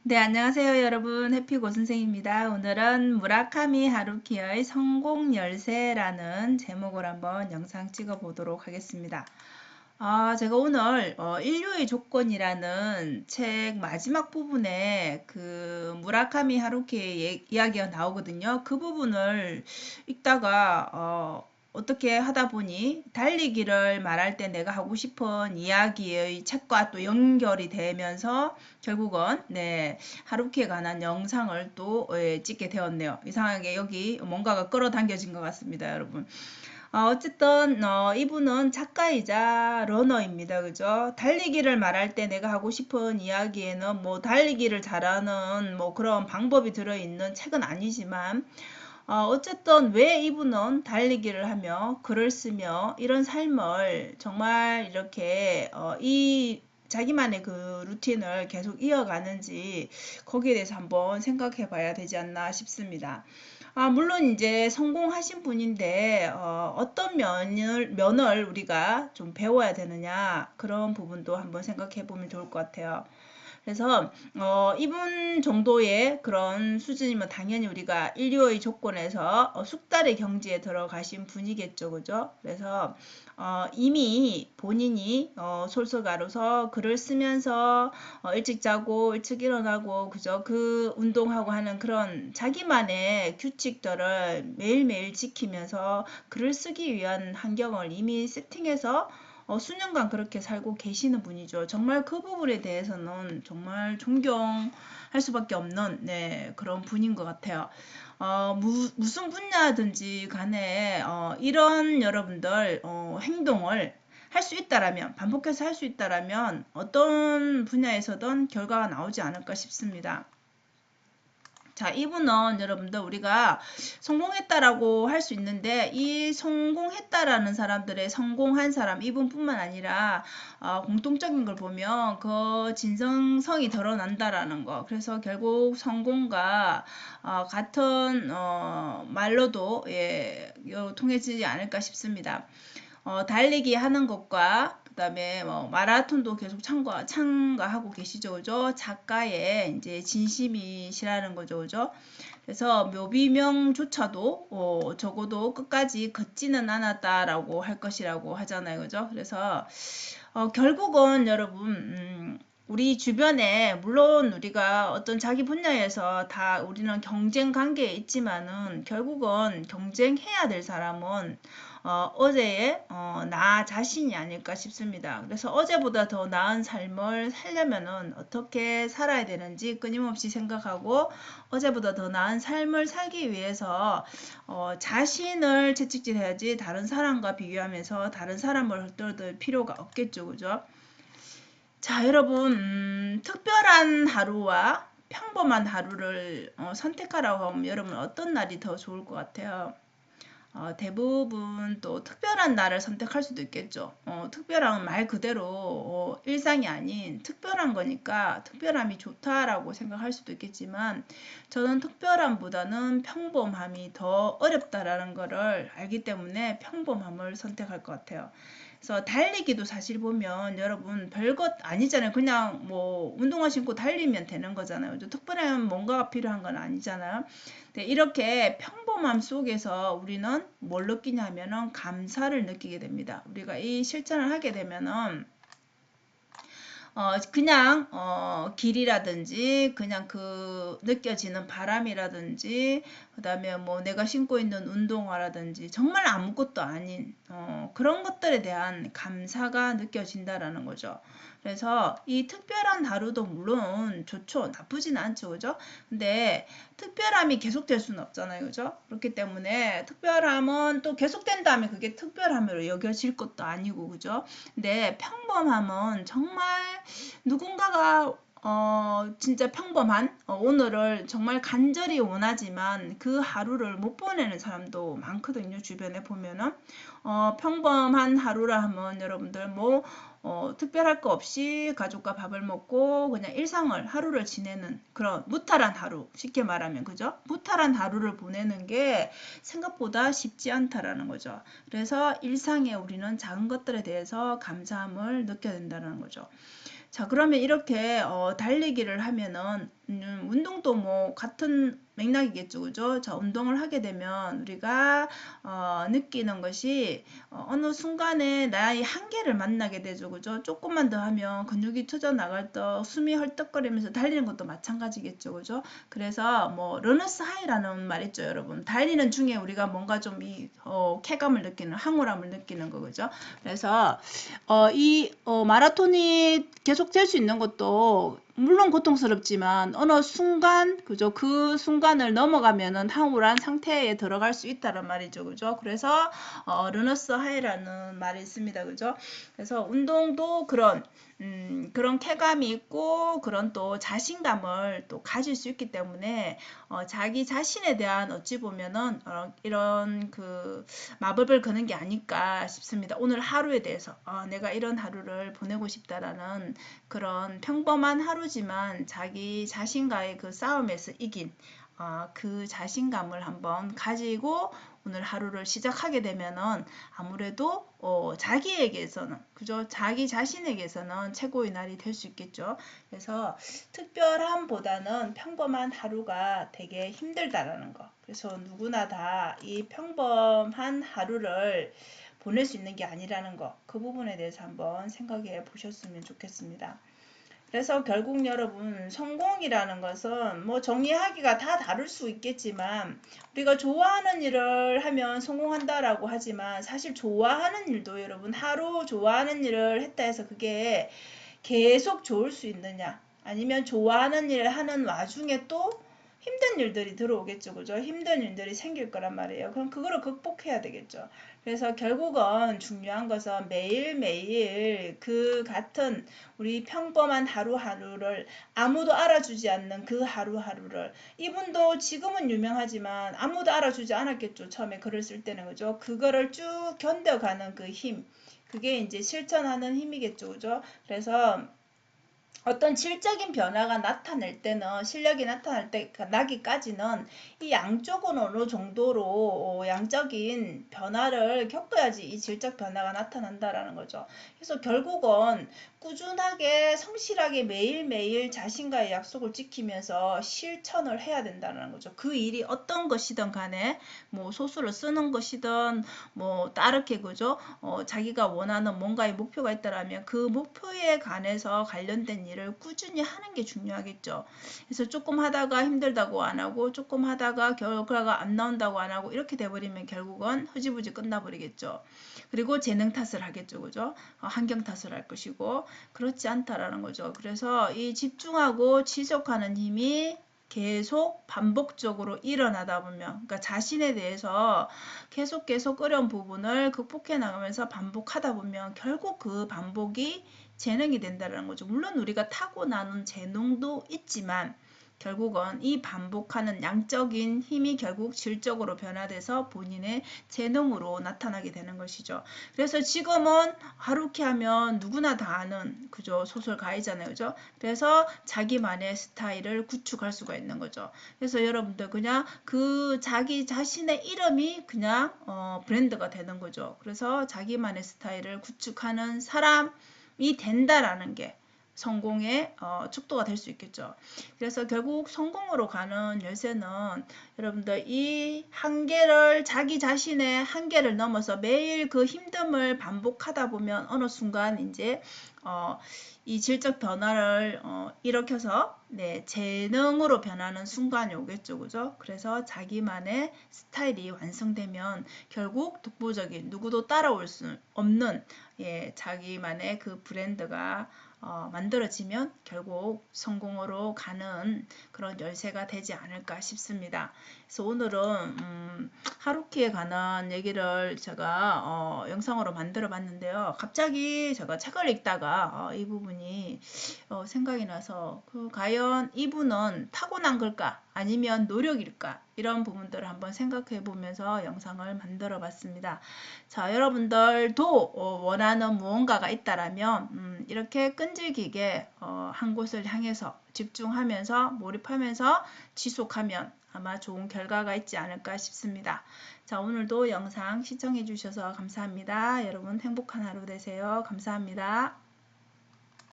네, 안녕하세요, 여러분. 해피고 선생입니다. 오늘은 무라카미 하루키의 성공 열쇠라는 제목을 한번 영상 찍어 보도록 하겠습니다. 제가 오늘 인류의 조건이라는 책 마지막 부분에 그 무라카미 하루키의 이야기가 나오거든요. 그 부분을 읽다가 어떻게 하다 보니 달리기를 말할 때 내가 하고 싶은 이야기의 책과 또 연결이 되면서 결국은 하루키에 관한 영상을 또 찍게 되었네요. 이상하게 여기 뭔가가 끌어당겨진 것 같습니다, 여러분. 어쨌든 이분은 작가이자 러너입니다. 그죠? 달리기를 말할 때 내가 하고 싶은 이야기에는 뭐 달리기를 잘하는 뭐 그런 방법이 들어있는 책은 아니지만 어쨌든 왜 이분은 달리기를 하며 글을 쓰며 이런 삶을 정말 이렇게 이 자기만의 그 루틴을 계속 이어가는지 거기에 대해서 한번 생각해 봐야 되지 않나 싶습니다. 물론 이제 성공하신 분인데 어떤 면을 우리가 좀 배워야 되느냐 그런 부분도 한번 생각해 보면 좋을 것 같아요. 그래서 이분 정도의 그런 수준이면 당연히 우리가 인류의 조건에서 숙달의 경지에 들어가신 분이겠죠, 그죠? 그래서 이미 본인이 솔서가로서 글을 쓰면서 일찍 자고 일찍 일어나고 그죠? 그 운동하고 하는 그런 자기만의 규칙들을 매일매일 지키면서 글을 쓰기 위한 환경을 이미 세팅해서 수년간 그렇게 살고 계시는 분이죠. 정말 그 부분에 대해서는 정말 존경할 수밖에 없는 그런 분인 것 같아요. 무슨 분야든지 간에 이런 여러분들 행동을 할 수 있다라면 반복해서 할 수 있다라면 어떤 분야에서든 결과가 나오지 않을까 싶습니다. 자, 이분은 여러분들 우리가 성공했다라고 할 수 있는데 이 성공했다라는 사람들의 성공한 사람 이분뿐만 아니라 공통적인 걸 보면 그 진정성이 드러난다라는 거. 그래서 결국 성공과 같은 말로도 통해지지 않을까 싶습니다. 달리기 하는 것과 그다음에 뭐 마라톤도 계속 참가하고 계시죠, 그죠? 작가의 이제 진심이시라는 거죠, 그죠? 그래서 묘비명조차도 적어도 끝까지 걷지는 않았다라고 할 것이라고 하잖아요, 그죠? 그래서 결국은 여러분 우리 주변에 물론 우리가 어떤 자기 분야에서 다 우리는 경쟁 관계에 있지만은 결국은 경쟁해야 될 사람은 어제의 나 자신이 아닐까 싶습니다. 그래서 어제보다 더 나은 삶을 살려면은 어떻게 살아야 되는지 끊임없이 생각하고 어제보다 더 나은 삶을 살기 위해서 자신을 채찍질해야지 다른 사람과 비교하면서 다른 사람을 헐뜯을 필요가 없겠죠, 그죠? 자, 여러분, 특별한 하루와 평범한 하루를 선택하라고 하면 여러분 어떤 날이 더 좋을 것 같아요? 대부분 또 특별한 날을 선택할 수도 있겠죠. 특별한 말 그대로 일상이 아닌 특별한 거니까 특별함이 좋다라고 생각할 수도 있겠지만 저는 특별함보다는 평범함이 더 어렵다라는 거를 알기 때문에 평범함을 선택할 것 같아요. 그래서 달리기도 사실 보면 여러분 별것 아니잖아요. 그냥 뭐 운동화 신고 달리면 되는 거잖아요. 특별한 뭔가가 필요한 건 아니잖아요. 네, 이렇게 평범함 속에서 우리는 뭘 느끼냐면은 감사를 느끼게 됩니다. 우리가 이 실천을 하게 되면은 그냥 길이라든지 그냥 그 느껴지는 바람이라든지 그다음에 뭐 내가 신고 있는 운동화라든지 정말 아무것도 아닌 그런 것들에 대한 감사가 느껴진다라는 거죠. 그래서 이 특별한 하루도 물론 좋죠. 나쁘진 않죠. 그죠? 근데 특별함이 계속될 수는 없잖아요. 그죠? 그렇기 때문에 특별함은 또 계속된 다음에 그게 특별함으로 여겨질 것도 아니고 그죠? 근데 평범함은 정말 누군가가 진짜 평범한 오늘을 정말 간절히 원하지만 그 하루를 못 보내는 사람도 많거든요. 주변에 보면은 평범한 하루라 하면 여러분들 뭐 특별할 거 없이 가족과 밥을 먹고 그냥 일상을 하루를 지내는 그런 무탈한 하루 쉽게 말하면 그죠? 무탈한 하루를 보내는 게 생각보다 쉽지 않다라는 거죠. 그래서 일상에 우리는 작은 것들에 대해서 감사함을 느껴야 된다는 거죠. 자, 그러면 이렇게 달리기를 하면은 운동도 뭐 같은 맥락이겠죠, 그죠? 자, 운동을 하게 되면 우리가 느끼는 것이 어느 순간에 나의 한계를 만나게 되죠, 그죠? 조금만 더 하면 근육이 터져 나갈 때 숨이 헐떡거리면서 달리는 것도 마찬가지겠죠, 그죠? 그래서 뭐 러너스 하이라는 말 있죠, 여러분. 달리는 중에 우리가 뭔가 좀 쾌감을 느끼는, 황홀함을 느끼는 거, 그죠? 그래서 마라톤이 계속 될 수 있는 것도 물론 고통스럽지만 어느 순간, 그죠? 그 순간을 넘어가면은 황홀한 상태에 들어갈 수 있다는 말이죠, 그죠? 그래서 러너스 하이라는 말이 있습니다, 그죠? 그래서 운동도 그런 쾌감이 있고 그런 또 자신감을 또 가질 수 있기 때문에 자기 자신에 대한 어찌 보면은 이런 그 마법을 거는 게 아닐까 싶습니다. 오늘 하루에 대해서 내가 이런 하루를 보내고 싶다라는 그런 평범한 하루지만 자기 자신과의 그 싸움에서 이긴 그 자신감을 한번 가지고 오늘 하루를 시작하게 되면은 아무래도 자기에게서는, 그죠? 자기 자신에게서는 최고의 날이 될 수 있겠죠. 그래서 특별함보다는 평범한 하루가 되게 힘들다라는 거. 그래서 누구나 다 이 평범한 하루를 보낼 수 있는 게 아니라는 거. 그 부분에 대해서 한번 생각해 보셨으면 좋겠습니다. 그래서 결국 여러분, 성공이라는 것은 뭐 정의하기가 다 다를 수 있겠지만 우리가 좋아하는 일을 하면 성공한다라고 하지만 사실 좋아하는 일도 여러분 하루 좋아하는 일을 했다 해서 그게 계속 좋을 수 있느냐, 아니면 좋아하는 일을 하는 와중에 또 힘든 일들이 들어오겠죠, 그죠? 힘든 일들이 생길 거란 말이에요. 그럼 그거를 극복해야 되겠죠. 그래서 결국은 중요한 것은 매일매일 그 같은 우리 평범한 하루하루를, 아무도 알아주지 않는 그 하루하루를, 이분도 지금은 유명하지만 아무도 알아주지 않았겠죠, 처음에 글을 쓸 때는, 그죠? 그거를 쭉 견뎌가는 그 힘, 그게 이제 실천하는 힘이겠죠, 그죠? 그래서 어떤 질적인 변화가 나타날 때는, 실력이 나타날 때 나기까지는 이 양쪽은 어느 정도로 양적인 변화를 겪어야지 이 질적 변화가 나타난다라는 거죠. 그래서 결국은 꾸준하게 성실하게 매일매일 자신과의 약속을 지키면서 실천을 해야 된다는 거죠. 그 일이 어떤 것이든 간에 뭐 소설을 쓰는 것이든 뭐 다르게, 그죠? 자기가 원하는 뭔가의 목표가 있다라면 그 목표에 관해서 관련된 일을 꾸준히 하는 게 중요하겠죠. 그래서 조금 하다가 힘들다고 안 하고 조금 하다가 결과가 안 나온다고 안 하고 이렇게 돼버리면 결국은 흐지부지 끝나버리겠죠. 그리고 재능 탓을 하겠죠, 그죠? 환경 탓을 할 것이고, 그렇지 않다라는 거죠. 그래서 이 집중하고 지속하는 힘이 계속 반복적으로 일어나다 보면, 그러니까 자신에 대해서 계속 어려운 부분을 극복해 나가면서 반복하다 보면 결국 그 반복이 재능이 된다는 거죠. 물론 우리가 타고나는 재능도 있지만 결국은 이 반복하는 양적인 힘이 결국 질적으로 변화돼서 본인의 재능으로 나타나게 되는 것이죠. 그래서 지금은 하루키 하면 누구나 다 아는, 그죠? 소설가이잖아요, 그죠? 그래서 자기만의 스타일을 구축할 수가 있는 거죠. 그래서 여러분들 그냥 그 자기 자신의 이름이 그냥 브랜드가 되는 거죠. 그래서 자기만의 스타일을 구축하는 사람이 된다라는 게 성공의 축도가 될 수 있겠죠. 그래서 결국 성공으로 가는 열쇠는 여러분들 이 한계를, 자기 자신의 한계를 넘어서 매일 그 힘듦을 반복하다 보면 어느 순간 이제 이 질적 변화를 일으켜서 재능으로 변하는 순간이 오겠죠, 그죠? 그래서 자기만의 스타일이 완성되면 결국 독보적인, 누구도 따라올 수 없는 자기만의 그 브랜드가 만들어지면 결국 성공으로 가는 그런 열쇠가 되지 않을까 싶습니다. 그래서 오늘은 하루키에 관한 얘기를 제가 영상으로 만들어 봤는데요. 갑자기 제가 책을 읽다가 이 부분이 생각이 나서 과연 이분은 타고난 걸까? 아니면 노력일까? 이런 부분들을 한번 생각해 보면서 영상을 만들어 봤습니다. 자, 여러분들도 원하는 무언가가 있다라면 이렇게 끈질기게 한 곳을 향해서 집중하면서 몰입하면서 지속하면 아마 좋은 결과가 있지 않을까 싶습니다. 자, 오늘도 영상 시청해 주셔서 감사합니다. 여러분 행복한 하루 되세요. 감사합니다.